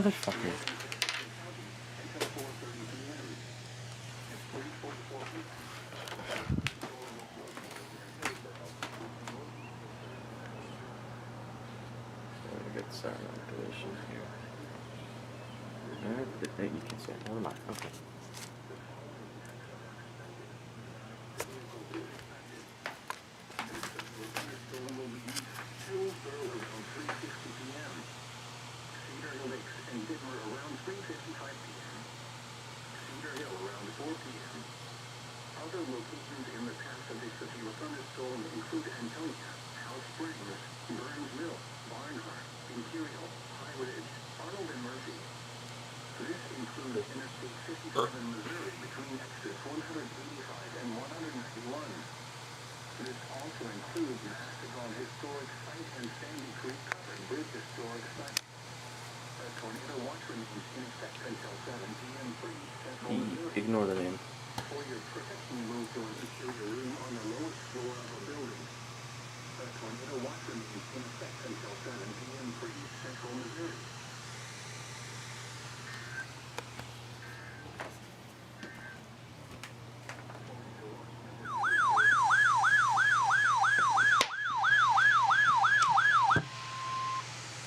Motherfucker. Good siren activation here. You can say, never mind. Okay. Other locations in the path of the severe thunderstorm include Antonia, House Springs, Burns Mill, Barnhart, Imperial, High Ridge, Arnold and Murphy. This includes Interstate 57 Missouri between exits 185 and 191. This also includes Mastodon Historic Site and Sandy Creek Covered Bridge Historic Site. A tornado watch remains in effect until 7 p.m. for East Central Missouri. Ignore the name. For your protection, move to an interior room on the lowest floor of a building. A tornado watch remains in effect until 7 p.m. for East Central Missouri.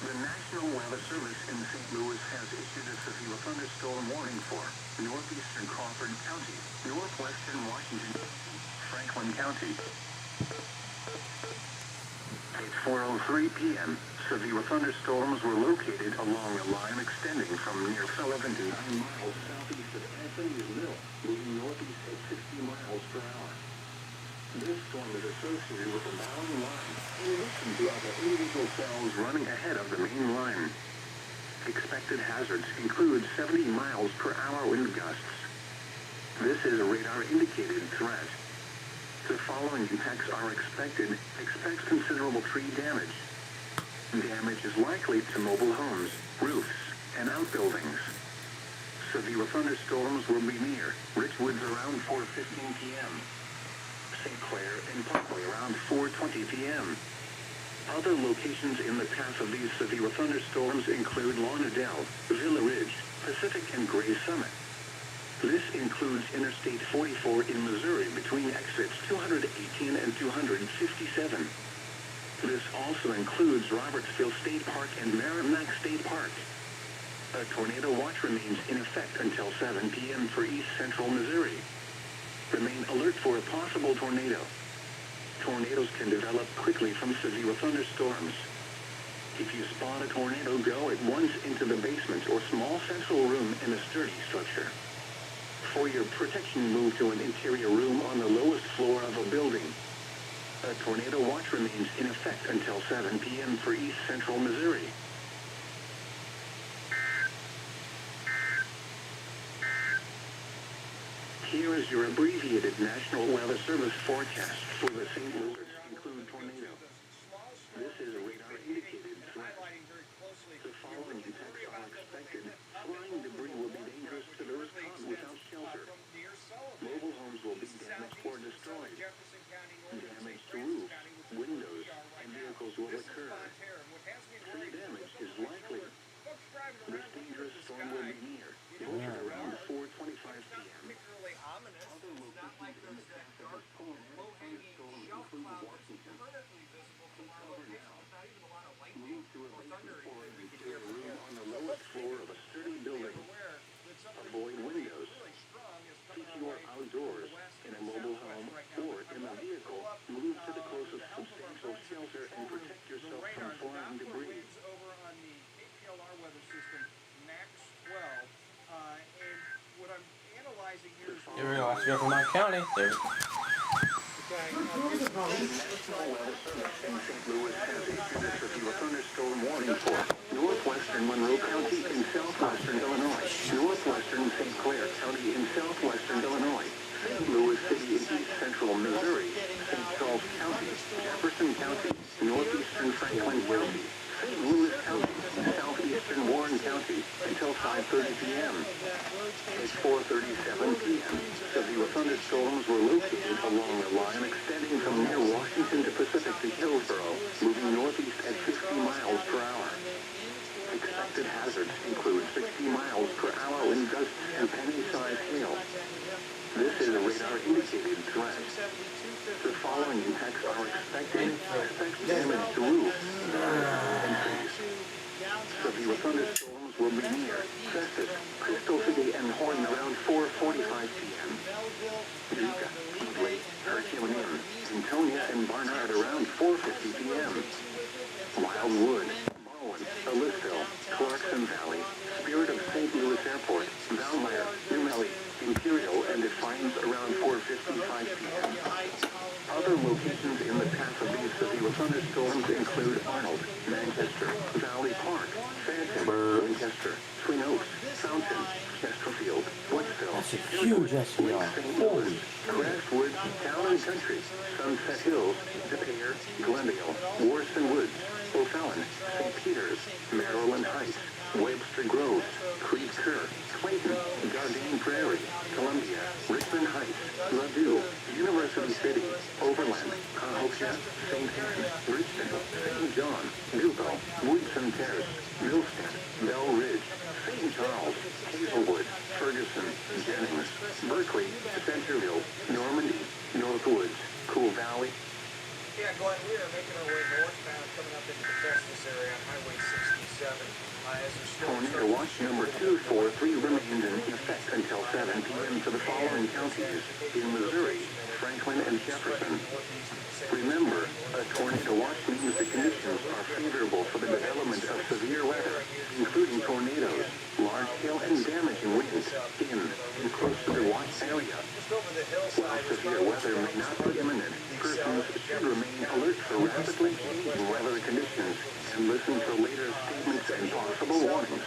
The National Weather Service in St. Louis has issued a severe thunderstorm warning for northeastern Crawford County, northwestern Washington, Franklin County. At 4:03 p.m., severe thunderstorms were located along a line extending from near Sullivan to 9 miles southeast of Anthony's Mill, moving northeast at 60 miles per hour. This storm is associated with a bowing line, in addition to other individual cells running ahead of the main line. Expected hazards include 70 miles per hour wind gusts. This is a radar-indicated threat. The following impacts are expected. Expect considerable tree damage. Damage is likely to mobile homes, roofs, and outbuildings. Severe thunderstorms will be near Richwoods around 4:15 p.m. St. Clair and Parkway around 4:20 p.m. Other locations in the path of these severe thunderstorms include Lauderdale, Villa Ridge, Pacific, and Gray Summit. This includes Interstate 44 in Missouri between exits 218 and 257. This also includes Robertsville State Park and Merrimack State Park. A tornado watch remains in effect until 7 p.m. for East Central Missouri. Remain alert for a possible tornado. Tornadoes can develop quickly from severe thunderstorms. If you spot a tornado, go at once into the basement or small central room in a sturdy structure. For your protection, move to an interior room on the lowest floor of a building. A tornado watch remains in effect until 7 p.m. for East Central Missouri. Here is your abbreviated National Weather Service forecast for the St. Louis include tornado. This is a radar-indicated threat. The following impacts are expected. Flying debris will be dangerous to those caught without shelter. Mobile homes will be damaged or destroyed. Damage to roofs, windows, and vehicles will occur. Tree damage is likely. This dangerous storm will be near. Located around 4:25 p.m. Other locations in the path of this thunderstorm include Washington. Cover now. Move to a basement or an interior room on the lowest floor of a sturdy building. Avoid windows. If you are outdoors, in a mobile home, or in a vehicle, move to the closest substantial shelter and protect yourself from flying debris. Here we go. I have to go from my county. There. The National Weather Service in St. Louis has issued a severe thunderstorm warning for northwestern Monroe County in southwestern Illinois, northwestern St. Clair County in southwestern Illinois, St. Louis City in east central Missouri, St. Charles County, Jefferson County, northeastern Franklin County, St. Louis County, southeastern Warren County until 5:30 p.m. At 4:37 p.m., severe thunderstorms were located along a line extending from near Washington to Pacific to Hillsborough, moving northeast at 50 miles per hour. Expected hazards include 60 miles per hour wind gusts and penny-sized hail. This is a radar-indicated threat. The following impacts are expected. Expect damage to roofs and trees. Severe thunderstorms will be near Festus, Crystal City, and Horn around 4:45 p.m. Eureka, Keighley, Herculean, Antonia, and Barnard around 4:50 p.m. Wildwood, Bowen, Ellisville, Clarkson Valley, Spirit of St. Louis Airport, Valmeyer, Numeli, Imperial, and Defiance around 4:55 p.m. Other locations in the path of these severe thunderstorms include Arnold, Manchester, Valley Park, Phantom, Winchester, Twin Oaks, Fountain, Chesterfield, Woodsville, That's a huge SVR. Lake St. Louis, Crestwood, Town and Country, Sunset Hills, De Pere, Glendale, Warson Woods, O'Fallon, St. Peters, Maryland Heights, Webster Groves, Creek Kerr, Clayton, Garden Prairie, Columbia, Richmond Heights, Ladue, University City, Overland, Cahokia, St. Anne, Richmond, St. John, Newville, Woodson Terrace, Millstead, Bell Ridge, St. Charles, Hazelwood, Ferguson, Jennings, Berkeley, Centerville, Normandy, Northwoods, Cool Valley. Yeah, Glenn, we are making our way northbound coming up into the Festus area on Highway 67. Tornado watch number 243 remains in effect until 7 p.m. for the following counties in Missouri, Franklin, and Jefferson. Remember, a tornado watch means the conditions are favorable for the development of severe weather, including tornadoes, large hail, and damaging winds in and close to the watch area. While severe weather may not be imminent, persons should remain alert for rapidly changing weather conditions and listen for later statements and possible warnings.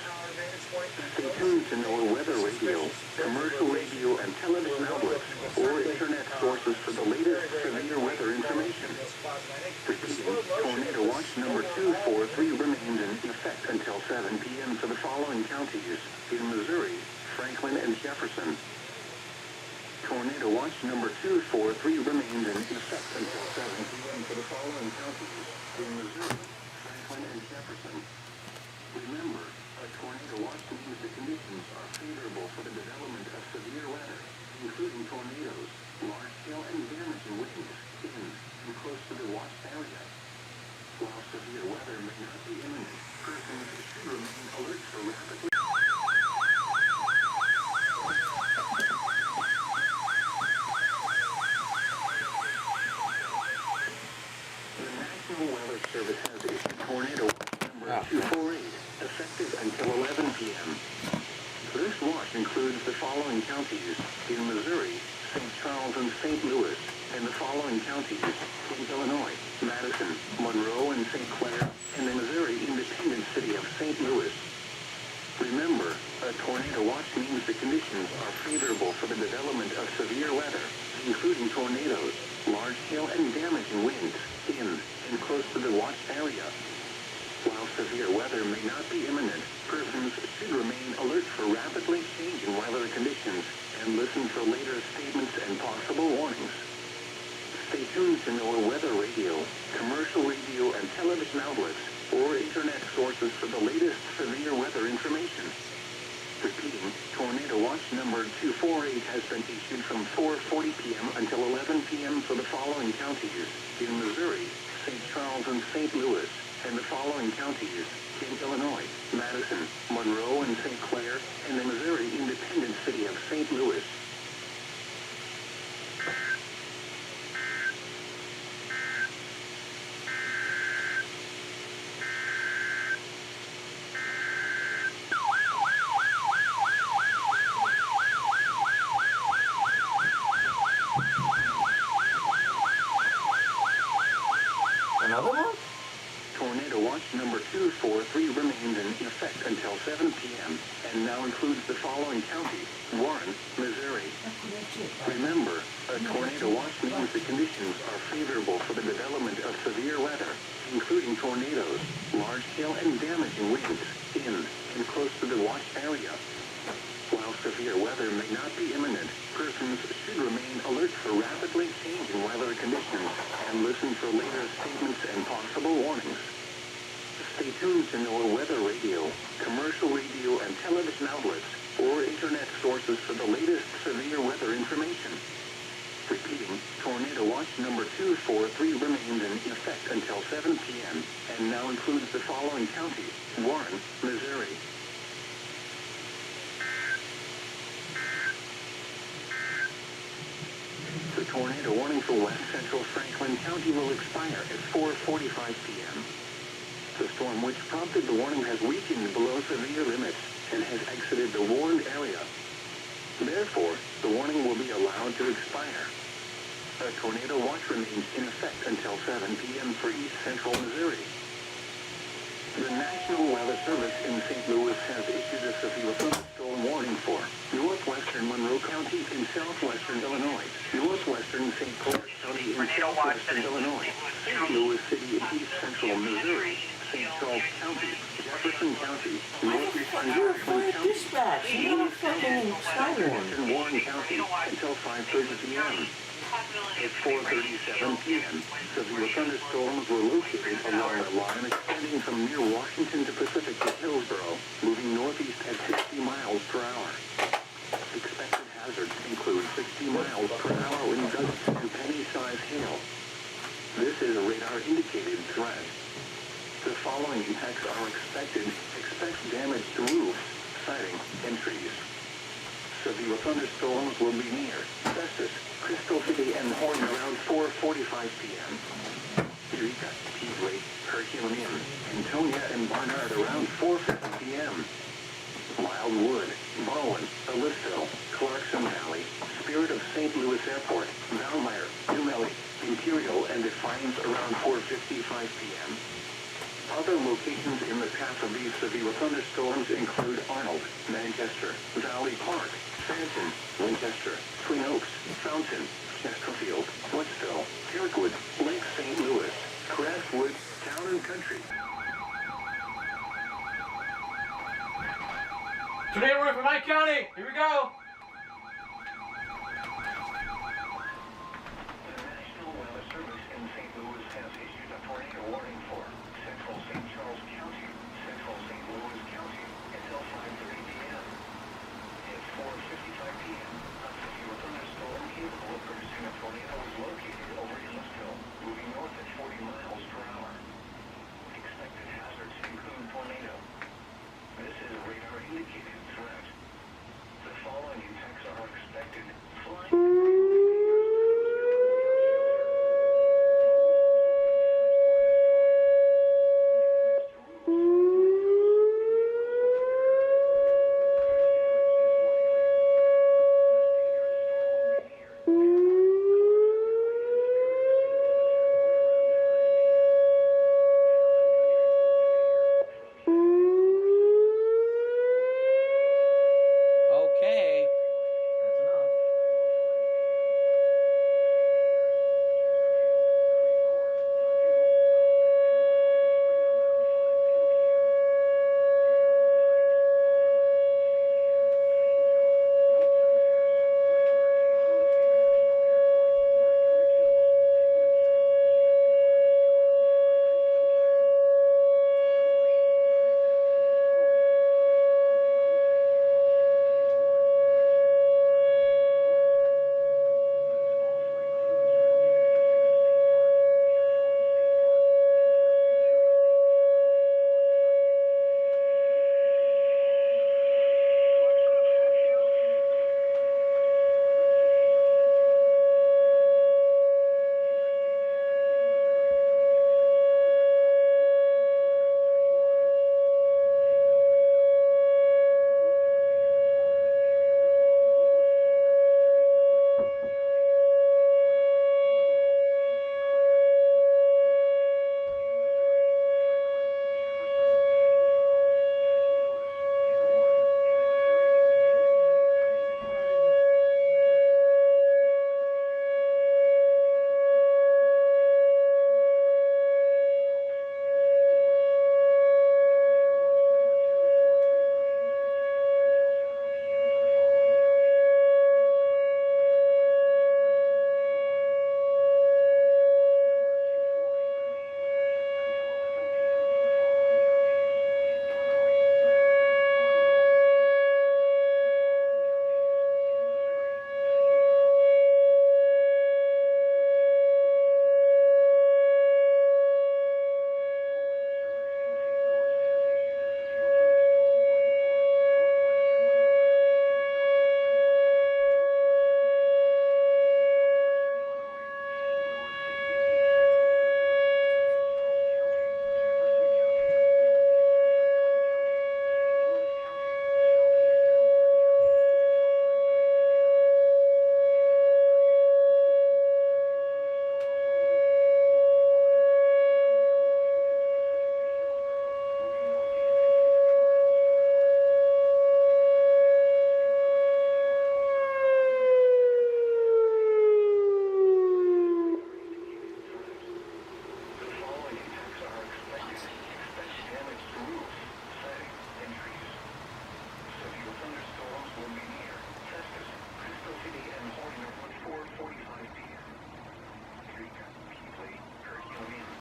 Stay tuned to NOAA weather radio, commercial radio, and television outlets, or internet sources for the latest severe weather information. Repeating, tornado watch number 243 remains in effect until 7 p.m. for the following counties in Missouri, Franklin, and Jefferson. Tornado watch number 243 remains in effect until 7 p.m. for the following counties in Missouri, Franklin, and Jefferson. Remember, a tornado watch means the conditions are favorable for the development of severe weather, including tornadoes, large hail, and damaging winds in and close to the watch area. While severe weather may not be imminent, persons should remain alert for rapidly. The National Weather Service has issued tornado watch number 248, effective until 11 p.m. This watch includes the following counties in Missouri, St. Charles and St. Louis, and the following counties in Illinois, Madison, Monroe, and St. Clair, and the Missouri independent city of St. Louis. Remember, a tornado watch means the conditions are favorable for the development of severe weather, including tornadoes, large hail, and damaging winds in and close to the watch area. While severe weather may not be imminent, persons should remain alert for rapidly changing weather conditions and listen for later statements and possible warnings. Stay tuned to NOAA weather radio, commercial radio, and television outlets, or internet sources for the latest severe weather information. Repeating, tornado watch number 248 has been issued from 4:40 p.m. until 11 p.m. for the following counties in Missouri, St. Charles, and St. Louis, and the following counties in Illinois, Madison, Monroe, and St. Clair, and the Missouri independent city of St. Louis. Another one? Tornado watch number 243 remains in effect until 7 p.m. and now includes the following counties: Warren, Missouri. Remember, a tornado watch means the conditions are favorable for the development of severe weather, including tornadoes, large hail, and damaging winds in and close to the watch area. While severe weather may not be imminent, persons should remain alert for rapidly changing weather conditions and listen for later statements and possible warnings. Stay tuned to NOAA weather radio, commercial radio and television outlets, or internet sources for the latest severe weather information. Repeating, Tornado Watch number 243 remains in effect until 7 p.m. and now includes the following counties: Warren, Missouri. The tornado warning for west central Franklin County will expire at 4:45 p.m. The storm which prompted the warning has weakened below severe limits and has exited the warned area. Therefore, the warning will be allowed to expire. A tornado watch remains in effect until 7 p.m. for east central Missouri. The National Weather Service in St. Louis has issued a severe thunderstorm warning for northwestern Monroe County in southwestern Illinois, northwestern St. Clair County in southwestern Illinois, St. Louis City in east central Missouri, St. Charles County, Jefferson County, northeastern You're a Franklin fire County, dispatch. You're not a fucking siren. southeastern Warren County until 5:30 p.m. At 4:37 p.m., severe thunderstorms were located along a line extending from near Washington to Pacific to Hillsborough, moving northeast at 60 miles per hour. Expected hazards include 60 miles per hour wind gusts and penny-sized hail. This is a radar-indicated threat. The following impacts are expected. Expect damage to roofs, siding, and trees. Severe thunderstorms will be near Festus, Crystal City, and Horn around 4:45 p.m. Eureka, Peasway, Herculean, Antonia, and Barnard around 4:50 p.m. Wildwood, Bowen, Ellisville, Clarkson Valley, Spirit of St. Louis Airport, Valmeyer, Dumeli, Imperial, and Defiance around 4:55 p.m. Other locations in the path of these severe thunderstorms include Arnold, Manchester, Valley Park, Stanton, Winchester, Twin Oaks, Fountain, Chesterfield, Woodsville, Kirkwood, Lake St. Louis, Craftwood, Town and Country. Tornado warning for Mike County. Here we go.